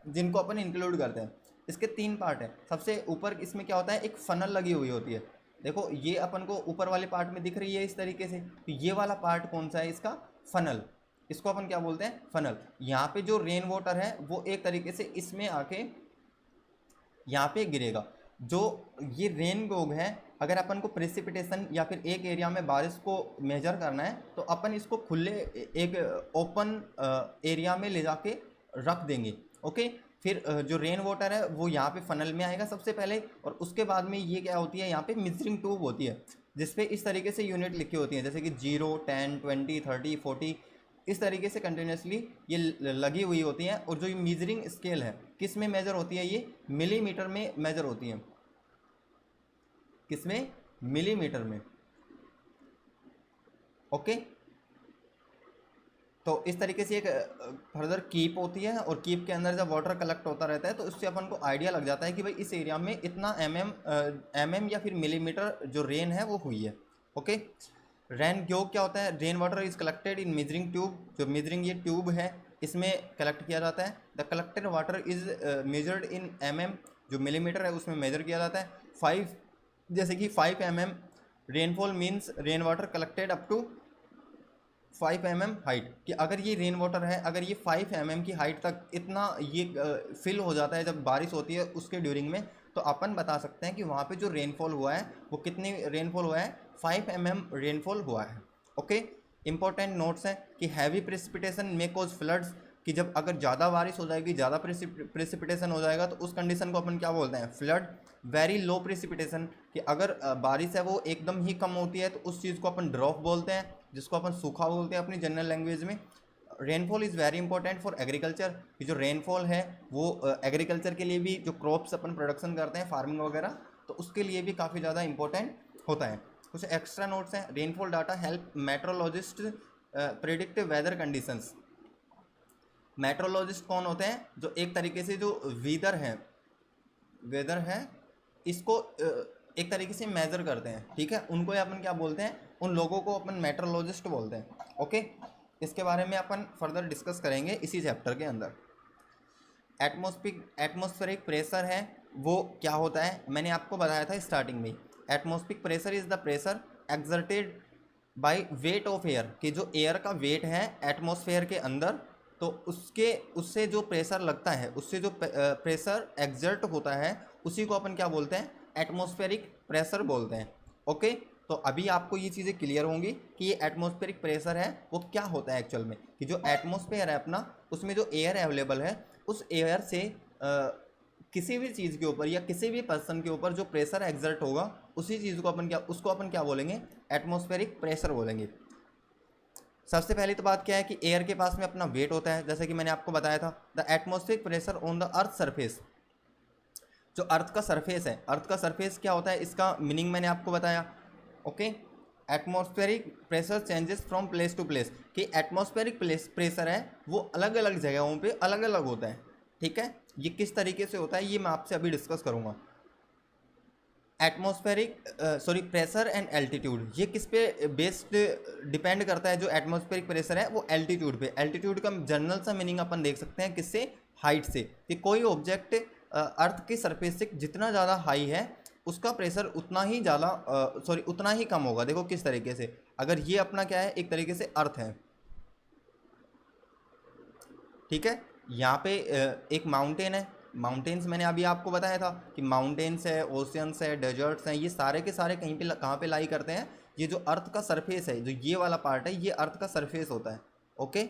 जिनको अपन इंक्लूड करते हैं। इसके 3 पार्ट हैं। सबसे ऊपर इसमें क्या होता है, एक फनल लगी हुई होती है। देखो ये अपन को ऊपर वाले पार्ट में दिख रही है इस तरीके से, तो ये वाला पार्ट कौन सा है इसका, फनल। इसको अपन क्या बोलते हैं, फनल। यहाँ पे जो रेन वाटर है वो एक तरीके से इसमें आके यहाँ पे गिरेगा। जो ये रेन गॉग है, अगर अपन को प्रेसिपिटेशन या फिर एक एरिया में बारिश को मेजर करना है तो अपन इसको खुले एक ओपन एरिया में ले जाके रख देंगे। ओके, फिर जो रेन वाटर है वो यहाँ पे फनल में आएगा सबसे पहले, और उसके बाद में ये क्या होती है, यहाँ पे मेजरिंग ट्यूब होती है जिसपे इस तरीके से यूनिट लिखी होती हैं, जैसे कि 0, 10, 20, 30, 40 इस तरीके से कंटिन्यूसली ये लगी हुई होती हैं। और जो ये मेजरिंग स्केल है किस में मेजर होती है, ये मिलीमीटर में मेजर होती हैं। किस में, मिलीमीटर में। ओके, तो इस तरीके से एक फर्दर कीप होती है, और कीप के अंदर जब वाटर कलेक्ट होता रहता है तो उससे अपन को आइडिया लग जाता है कि भाई इस एरिया में इतना mm या फिर मिलीमीटर जो रेन है वो हुई है। ओके, रेन गॉग क्या होता है, rain water is collected in measuring tube. जो मेजरिंग ये ट्यूब है इसमें कलेक्ट किया जाता है। The collected water is measured in mm, जो मिलीमीटर है उसमें मेजर किया जाता है। 5, जैसे कि 5 mm rainfall means rain water collected up to 5 mm height, कि अगर ये रेन वाटर है, अगर ये 5 mm की हाइट तक इतना ये फिल हो जाता है जब बारिश होती है उसके ड्यूरिंग में, तो अपन बता सकते हैं कि वहाँ पे जो रेनफॉल हुआ है वो कितनी रेनफॉल हुआ है, 5 mm रेनफॉल हुआ है। ओके, इंपॉर्टेंट नोट्स हैं कि heavy precipitation may cause floods, कि जब अगर ज़्यादा बारिश हो जाएगी, ज़्यादा प्रेसिपिटेशन हो जाएगा तो उस कंडीशन को अपन क्या बोलते हैं, फ्लड। वेरी लो प्रेसिपिटेशन, कि अगर बारिश है वो एकदम ही कम होती है तो उस चीज़ को अपन ड्रॉप बोलते हैं, जिसको अपन सूखा बोलते हैं अपनी जनरल लैंग्वेज में। Rainfall is very important for agriculture, कि जो रेनफॉल है वो एग्रीकल्चर के लिए भी, जो क्रॉप्स अपन प्रोडक्शन करते हैं फार्मिंग वगैरह, तो उसके लिए भी काफ़ी ज़्यादा इंपॉर्टेंट होता है। कुछ एक्स्ट्रा नोट्स हैं। Rainfall data help meteorologist predict weather conditions. Meteorologist कौन होते हैं, जो एक तरीके से जो वेदर है इसको एक तरीके से मेजर करते हैं, ठीक है, उनको अपन क्या बोलते हैं, उन लोगों को अपन मेट्रोलॉजिस्ट बोलते हैं। ओके, इसके बारे में अपन फर्दर डिस्कस करेंगे इसी चैप्टर के अंदर। एटमॉस्फेरिक प्रेशर है वो क्या होता है, मैंने आपको बताया था स्टार्टिंग में। Atmospheric pressure is the pressure exerted by weight of air, कि जो एयर का वेट है एटमॉस्फेयर के अंदर, तो उससे जो प्रेशर लगता है, उससे जो प्रेशर एक्सर्ट होता है उसी को अपन क्या बोलते हैं, एटमॉस्फेरिक प्रेशर बोलते हैं। ओके, तो अभी आपको ये चीज़ें क्लियर होंगी कि ये एटमॉस्फेरिक प्रेशर है वो क्या होता है एक्चुअल में, कि जो एटमॉस्फेयर है अपना, उसमें जो एयर अवेलेबल है उस एयर से किसी भी चीज़ के ऊपर या किसी भी पर्सन के ऊपर जो प्रेशर एक्सर्ट होगा उसी चीज़ को अपन क्या बोलेंगे, एटमॉस्फेरिक प्रेशर बोलेंगे। सबसे पहली तो बात क्या है कि एयर के पास में अपना वेट होता है, जैसे कि मैंने आपको बताया था, the atmospheric pressure on the earth surface. जो अर्थ का सरफेस है, अर्थ का सरफेस क्या होता है, इसका मीनिंग मैंने आपको बताया। Okay, atmospheric pressure changes from place to place, कि एटमॉस्फेरिक प्रेशर है वो अलग अलग जगहों पे अलग अलग होता है, ठीक है। ये किस तरीके से होता है ये मैं आपसे अभी डिस्कस करूँगा। प्रेशर एंड एल्टीट्यूड, ये किस पे बेस्ड डिपेंड करता है, जो एटमॉस्फेरिक प्रेशर है वो एल्टीट्यूड पे। एल्टीट्यूड का जनरल सा मीनिंग अपन देख सकते हैं किससे, हाइट से, कि कोई ऑब्जेक्ट अर्थ की सरफेस से जितना ज़्यादा हाई है उसका प्रेशर उतना ही कम होगा। देखो किस तरीके से, अगर ये अपना क्या है, एक तरीके से अर्थ है, ठीक है, यहाँ पे एक माउंटेन है, माउंटेन्स मैंने अभी आपको बताया था कि माउंटेन्स है, ओशियंस है, डेजर्ट्स हैं, ये सारे के सारे कहाँ पे लाई करते हैं, ये जो अर्थ का सरफेस है, जो ये वाला पार्ट है ये अर्थ का सरफेस होता है। ओके,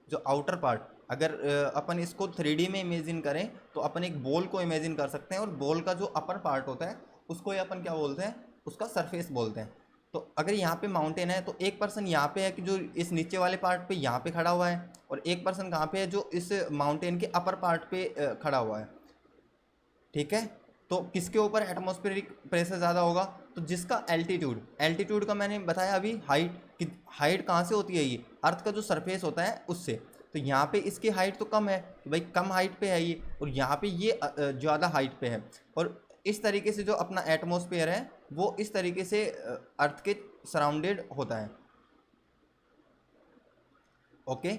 जो आउटर पार्ट, अगर अपन इसको 3D में इमेजिन करें तो अपन एक बॉल को इमेजिन कर सकते हैं, और बॉल का जो अपर पार्ट होता है उसको अपन क्या बोलते हैं, उसका सरफेस बोलते हैं। तो अगर यहाँ पे माउंटेन है तो एक पर्सन यहाँ पे है कि जो इस नीचे वाले पार्ट पे यहाँ पे खड़ा हुआ है, और एक पर्सन कहाँ पे है जो इस माउंटेन के अपर पार्ट पे खड़ा हुआ है, ठीक है। तो किसके ऊपर एटमॉस्फेरिक प्रेशर ज़्यादा होगा, तो तो जिसका एल्टीट्यूड, एल्टीट्यूड का मैंने बताया अभी, हाइट कि हाइट कहाँ से होती है, ये अर्थ का जो सरफेस होता है उससे। तो यहाँ पे इसकी हाइट तो कम है, तो भाई कम हाइट पे है ये, और यहाँ पे ये ज़्यादा हाइट पे है। और इस तरीके से जो अपना एटमॉस्फेयर है वो इस तरीके से अर्थ के सराउंडेड होता है। ओके,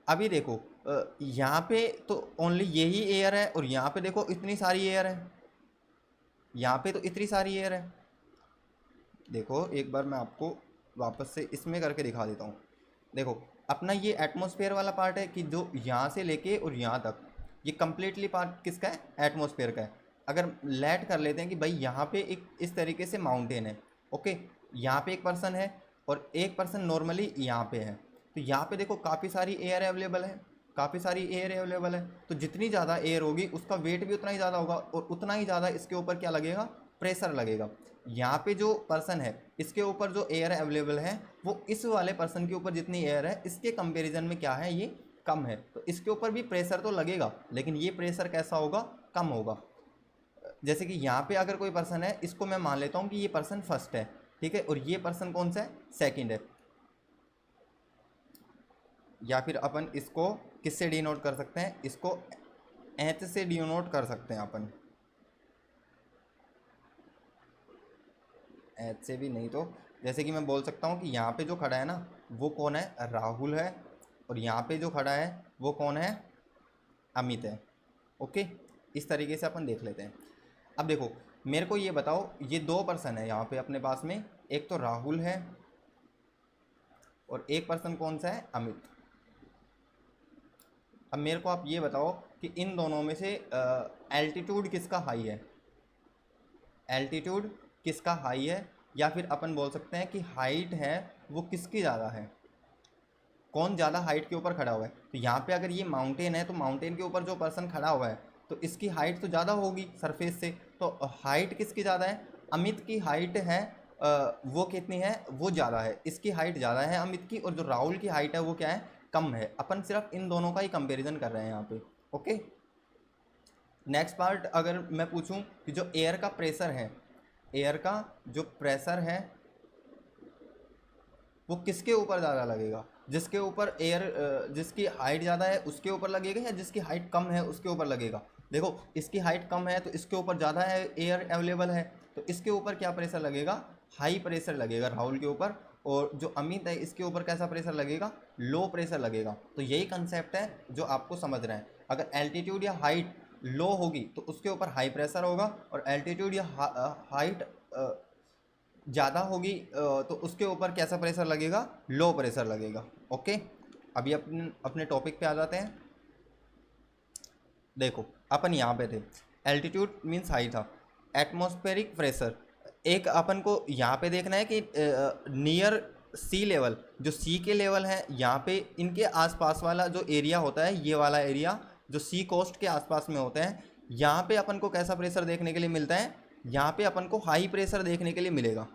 अभी देखो यहाँ पे तो ओनली यही एयर है, और यहाँ पे देखो इतनी सारी एयर है, यहाँ पे तो इतनी सारी एयर है। देखो एक बार मैं आपको वापस से इसमें करके दिखा देता हूँ। देखो अपना ये एटमॉस्फेयर वाला पार्ट है कि जो यहाँ से लेके और यहाँ तक, ये कम्प्लीटली पार्ट किसका है, एटमॉस्फेयर का है। अगर लेट कर लेते हैं कि भाई यहाँ पे एक इस तरीके से माउंटेन है, ओके, यहाँ पे एक पर्सन है और एक पर्सन नॉर्मली यहाँ पे है, तो यहाँ पे देखो काफ़ी सारी एयर अवेलेबल है, काफ़ी सारी एयर अवेलेबल है। तो जितनी ज़्यादा एयर होगी उसका वेट भी उतना ही ज़्यादा होगा, और उतना ही ज़्यादा इसके ऊपर क्या लगेगा, प्रेशर लगेगा। यहाँ पे जो पर्सन है इसके ऊपर जो एयर अवेलेबल है वो इस वाले पर्सन के ऊपर जितनी एयर है इसके कंपैरिजन में क्या है, ये कम है। तो इसके ऊपर भी प्रेशर तो लगेगा, लेकिन ये प्रेशर कैसा होगा, कम होगा। जैसे कि यहाँ पे अगर कोई पर्सन है, इसको मैं मान लेता हूँ कि ये पर्सन फर्स्ट है, ठीक है, और ये पर्सन कौन सा है, सेकंड है। या फिर अपन इसको किससे डिनोट कर सकते हैं, इसको एच से डिनोट कर सकते हैं अपन, एच से भी नहीं तो जैसे कि मैं बोल सकता हूँ कि यहाँ पे जो खड़ा है ना वो कौन है, राहुल है, और यहाँ पे जो खड़ा है वो कौन है, अमित है। ओके, इस तरीके से अपन देख लेते हैं। अब देखो मेरे को ये बताओ, ये दो पर्सन है यहाँ पे अपने पास में, एक तो राहुल है और एक पर्सन कौन सा है, अमित। अब मेरे को आप ये बताओ कि इन दोनों में से एल्टीट्यूड किसका हाई है, एल्टीट्यूड किसका हाई है, या फिर अपन बोल सकते हैं कि हाइट है वो किसकी ज़्यादा है, कौन ज़्यादा हाइट के ऊपर खड़ा हुआ है। तो यहाँ पे अगर ये माउंटेन है तो माउंटेन के ऊपर जो पर्सन खड़ा हुआ है तो इसकी हाइट तो ज़्यादा होगी सरफेस से, तो हाइट किसकी ज़्यादा है, अमित की हाइट है वो कितनी है, वो ज़्यादा है, इसकी हाइट ज़्यादा है अमित की, और जो राहुल की हाइट है वो क्या है, कम है। अपन सिर्फ इन दोनों का ही कंपेरिजन कर रहे हैं यहाँ पे। ओके, नेक्स्ट पार्ट अगर मैं पूछूं कि जो एयर का प्रेशर है, एयर का जो प्रेशर है वो किसके ऊपर ज़्यादा लगेगा, जिसके ऊपर एयर जिसकी हाइट ज़्यादा है उसके ऊपर लगेगा, या जिसकी हाइट कम है उसके ऊपर लगेगा। देखो इसकी हाइट कम है तो इसके ऊपर ज़्यादा है एयर अवेलेबल है, तो इसके ऊपर क्या प्रेशर लगेगा, हाई प्रेशर लगेगा राहुल के ऊपर, और जो अमित है इसके ऊपर कैसा प्रेशर लगेगा, लो प्रेशर लगेगा। तो यही कंसेप्ट है जो आपको समझ रहे हैं। अगर एल्टीट्यूड या हाइट लो होगी तो उसके ऊपर हाई प्रेशर होगा, और एल्टीट्यूड या हाइट ज़्यादा होगी तो उसके ऊपर कैसा प्रेशर लगेगा, लो प्रेशर लगेगा। ओके, अभी अपने टॉपिक पे आ जाते हैं। देखो अपन यहाँ पे थे, एल्टीट्यूड मीन्स हाई था, एटमॉस्फेरिक प्रेशर एक अपन को यहाँ पे देखना है कि नियर सी लेवल, जो सी के लेवल है यहाँ पे इनके आसपास वाला जो एरिया होता है, ये वाला एरिया जो सी कोस्ट के आसपास में होते हैं, यहाँ पे अपन को कैसा प्रेशर देखने के लिए मिलता है, यहाँ पे अपन को हाई प्रेशर देखने के लिए मिलेगा,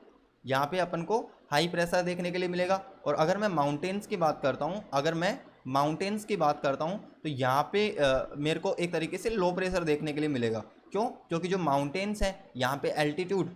यहाँ पे अपन को हाई प्रेशर देखने के लिए मिलेगा। और अगर मैं माउंटेन्स की बात करता हूँ, अगर मैं माउंटेन्स की बात करता हूँ तो यहाँ पे मेरे को एक तरीके से लो प्रेशर देखने के लिए मिलेगा। क्यों, क्योंकि जो माउंटेन्स हैं यहाँ पे एल्टीट्यूड,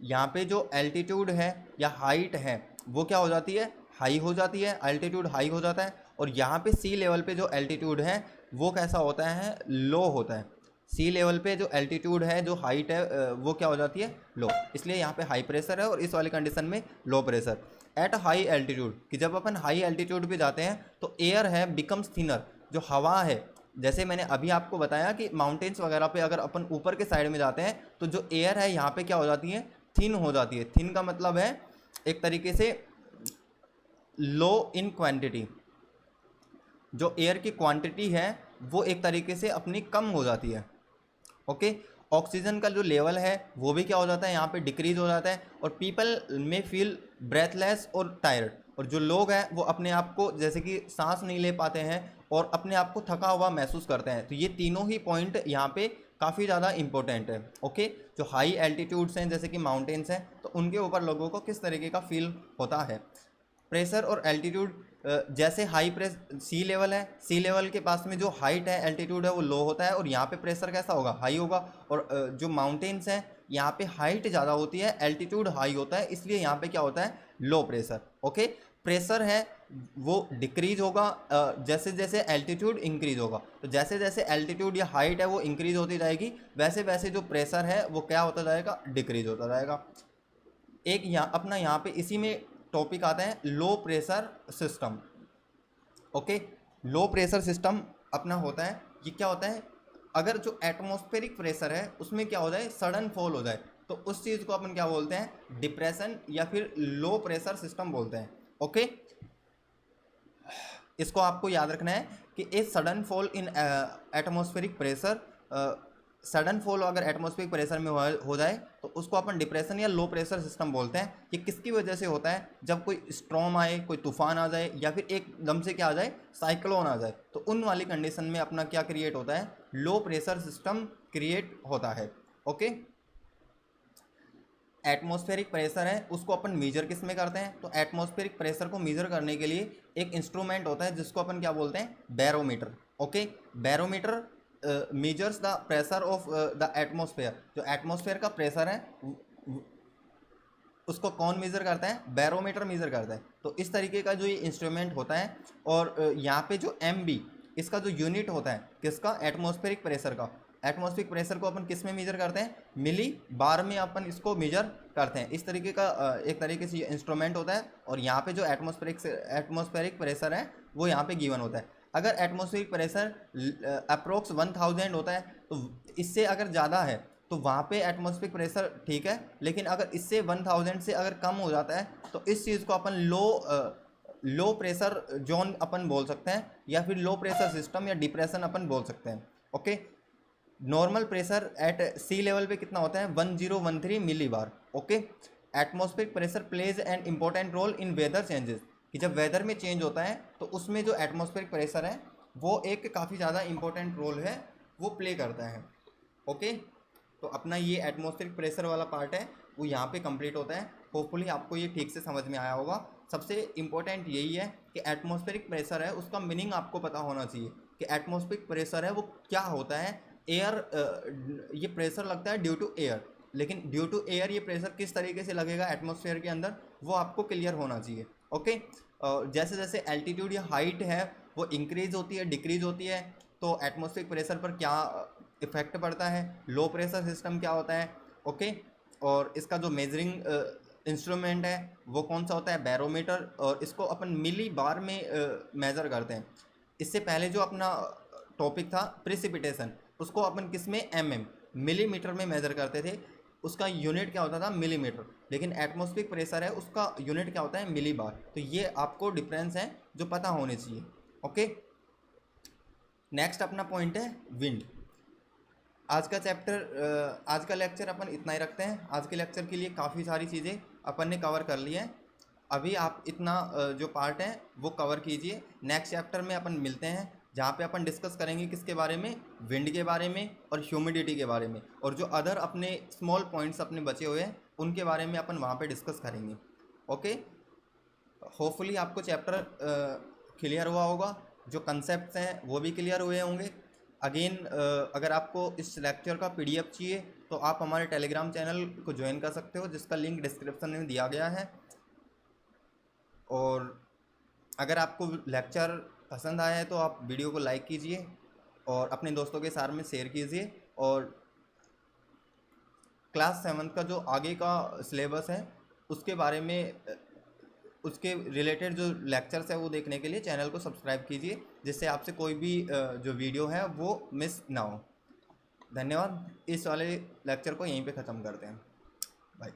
यहाँ पे जो एल्टीट्यूड है या हाइट है वो क्या हो जाती है, हाई हो जाती है, एल्टीट्यूड हाई हो जाता है। और यहाँ पे सी लेवल पे जो एल्टीट्यूड है वो कैसा होता है, लो होता है। सी लेवल पे जो एल्टीट्यूड है, जो हाइट है वो क्या हो जाती है, लो। इसलिए यहाँ पे हाई प्रेशर है और इस वाली कंडीशन में low pressure. At high altitude, कि जब अपन हाई एल्टीट्यूड पे जाते हैं तो एयर है बिकम्स थिनर, जो हवा है, जैसे मैंने अभी आपको बताया कि माउंटेन्स वगैरह पे अगर अपन ऊपर के साइड में जाते हैं तो जो एयर है यहाँ पे क्या हो जाती है, थिन हो जाती है। थिन का मतलब है एक तरीके से लो इन क्वांटिटी, जो एयर की क्वांटिटी है वो एक तरीके से अपनी कम हो जाती है। ओके, ऑक्सीजन का जो लेवल है वो भी क्या हो जाता है, यहाँ पे डिक्रीज हो जाता है, और पीपल में फील ब्रेथलेस और टायर्ड, और जो लोग हैं वो अपने आप को जैसे कि सांस नहीं ले पाते हैं और अपने आप को थका हुआ महसूस करते हैं। तो ये तीनों ही पॉइंट यहाँ पे काफ़ी ज़्यादा इंपॉर्टेंट है। ओके, जो हाई एल्टीट्यूड्स हैं जैसे कि माउंटेन्स हैं तो उनके ऊपर लोगों को किस तरीके का फील होता है। प्रेशर और एल्टीट्यूड जैसे हाई प्रेस सी लेवल है, सी लेवल के पास में जो हाइट है, एल्टीट्यूड है, वो लो होता है, और यहाँ पे प्रेशर कैसा होगा, हाई होगा। और जो माउंटेन्स हैं यहाँ पे हाइट ज़्यादा होती है, एल्टीट्यूड हाई होता है, इसलिए यहाँ पे क्या होता है, लो प्रेशर। ओके, प्रेशर है वो डिक्रीज होगा जैसे जैसे एल्टीट्यूड इंक्रीज होगा। तो जैसे जैसे एल्टीट्यूड या हाइट है वो इंक्रीज होती जाएगी, वैसे वैसे जो प्रेशर है वो क्या होता जाएगा, डिक्रीज होता जाएगा। एक यहाँ अपना यहाँ पे इसी में टॉपिक आता है लो प्रेशर सिस्टम। ओके, लो प्रेशर सिस्टम अपना होता है, ये क्या होता है, अगर जो एटमॉस्फेरिक प्रेशर है उसमें क्या हो जाए, सडन फॉल हो जाए, तो उस चीज़ को अपन क्या बोलते हैं, डिप्रेशन या फिर लो प्रेशर सिस्टम बोलते हैं। ओके, इसको आपको याद रखना है कि a sudden fall in atmospheric pressure, sudden fall अगर एटमॉस्फेरिक प्रेशर में हो जाए तो उसको अपन डिप्रेशन या लो प्रेशर सिस्टम बोलते हैं। ये किसकी वजह से होता है, जब कोई स्ट्रॉम आए, कोई तूफान आ जाए, या फिर एकदम से क्या आ जाए, साइक्लोन आ जाए, तो उन वाली कंडीशन में अपना क्या क्रिएट होता है, लो प्रेशर सिस्टम क्रिएट होता है। ओके, एटमॉस्फेरिक प्रेशर है उसको अपन मेजर किस में करते हैं, तो एटमॉस्फेरिक प्रेशर को मेजर करने के लिए एक इंस्ट्रूमेंट होता है जिसको अपन क्या बोलते हैं, barometer. Okay, barometer measures the pressure of the atmosphere. जो एटमॉस्फेयर का प्रेशर है उसको कौन मेज़र करता है, बैरोमीटर मेज़र करता है। तो इस तरीके का जो ये इंस्ट्रूमेंट होता है, और यहाँ पे जो MB इसका जो यूनिट होता है किसका, एटमॉस्फेरिक प्रेशर का। एटमॉस्फेरिक प्रेशर को अपन किस में मेजर करते हैं, मिली बार में अपन इसको मेजर करते हैं। इस तरीके का एक तरीके से इंस्ट्रूमेंट होता है, और यहाँ पे जो एटमॉस्फेरिक प्रेशर है वो यहाँ पे गिवन होता है। अगर एटमॉस्फेरिक प्रेशर अप्रोक्स 1000 होता है, तो इससे अगर ज़्यादा है तो वहाँ पे एटमॉस्फेरिक प्रेशर ठीक है, लेकिन अगर इससे 1000 से अगर कम हो जाता है तो इस चीज़ को अपन लो प्रेशर जोन अपन बोल सकते हैं, या फिर लो प्रेशर सिस्टम या डिप्रेशन अपन बोल सकते हैं। Okay, normal pressure at sea level पे कितना होता है, 1013 millibar. Okay, atmospheric pressure plays an important role in weather changes, कि जब वेदर में चेंज होता है तो उसमें जो एटमॉस्फेरिक प्रेशर है वो एक काफ़ी ज़्यादा इंपॉर्टेंट रोल है वो प्ले करता है। ओके, तो अपना ये एटमॉस्फेरिक प्रेशर वाला पार्ट है वो यहाँ पे कंप्लीट होता है। होपफुली आपको ये ठीक से समझ में आया होगा। सबसे इम्पोर्टेंट यही है कि एटमॉस्फेरिक प्रेशर है उसका मीनिंग आपको पता होना चाहिए कि एटमॉस्फेरिक प्रेशर है वो क्या होता है। एयर, ये प्रेशर लगता है ड्यू टू एयर, लेकिन ड्यू टू एयर ये प्रेशर किस तरीके से लगेगा एटमॉस्फेयर के अंदर वो आपको क्लियर होना चाहिए। ओके, जैसे जैसे एल्टीट्यूड या हाइट है वो इंक्रीज होती है, डिक्रीज होती है, तो एटमॉस्फेरिक प्रेशर पर क्या इफेक्ट पड़ता है, लो प्रेशर सिस्टम क्या होता है। ओके, और इसका जो मेजरिंग इंस्ट्रूमेंट है वो कौन सा होता है, बैरोमीटर, और इसको अपन मिली बार में मेज़र करते हैं। इससे पहले जो अपना टॉपिक था प्रेसिपिटेशन, उसको अपन किस में, मिलीमीटर में मेज़र करते थे, उसका यूनिट क्या होता था, मिलीमीटर, लेकिन एटमॉस्फेरिक प्रेशर है उसका यूनिट क्या होता है, मिली बार। तो ये आपको डिफरेंस है जो पता होने चाहिए। ओके, नेक्स्ट अपना पॉइंट है विंड। आज का लेक्चर अपन इतना ही रखते हैं। आज के लेक्चर के लिए काफ़ी सारी चीज़ें अपन ने कवर कर ली हैं। अभी आप इतना जो पार्ट है वो कवर कीजिए। नेक्स्ट चैप्टर में अपन मिलते हैं जहाँ पे अपन डिस्कस करेंगे किसके बारे में, विंड के बारे में और ह्यूमिडिटी के बारे में, और जो अदर अपने स्मॉल पॉइंट्स अपने बचे हुए हैं उनके बारे में अपन वहाँ पे डिस्कस करेंगे। ओके, होपफुली आपको चैप्टर क्लियर हुआ होगा, जो कंसेप्ट्स हैं वो भी क्लियर हुए होंगे। अगेन अगर आपको इस लेक्चर का PDF चाहिए तो आप हमारे टेलीग्राम चैनल को ज्वाइन कर सकते हो, जिसका लिंक डिस्क्रिप्शन में दिया गया है। और अगर आपको लेक्चर पसंद आया है तो आप वीडियो को लाइक कीजिए और अपने दोस्तों के साथ में शेयर कीजिए। और क्लास 7 का जो आगे का सिलेबस है उसके बारे में, उसके रिलेटेड जो लेक्चर्स है वो देखने के लिए चैनल को सब्सक्राइब कीजिए, जिससे आपसे कोई भी जो वीडियो है वो मिस ना हो। धन्यवाद। इस वाले लेक्चर को यहीं पे ख़त्म करते हैं। बाय।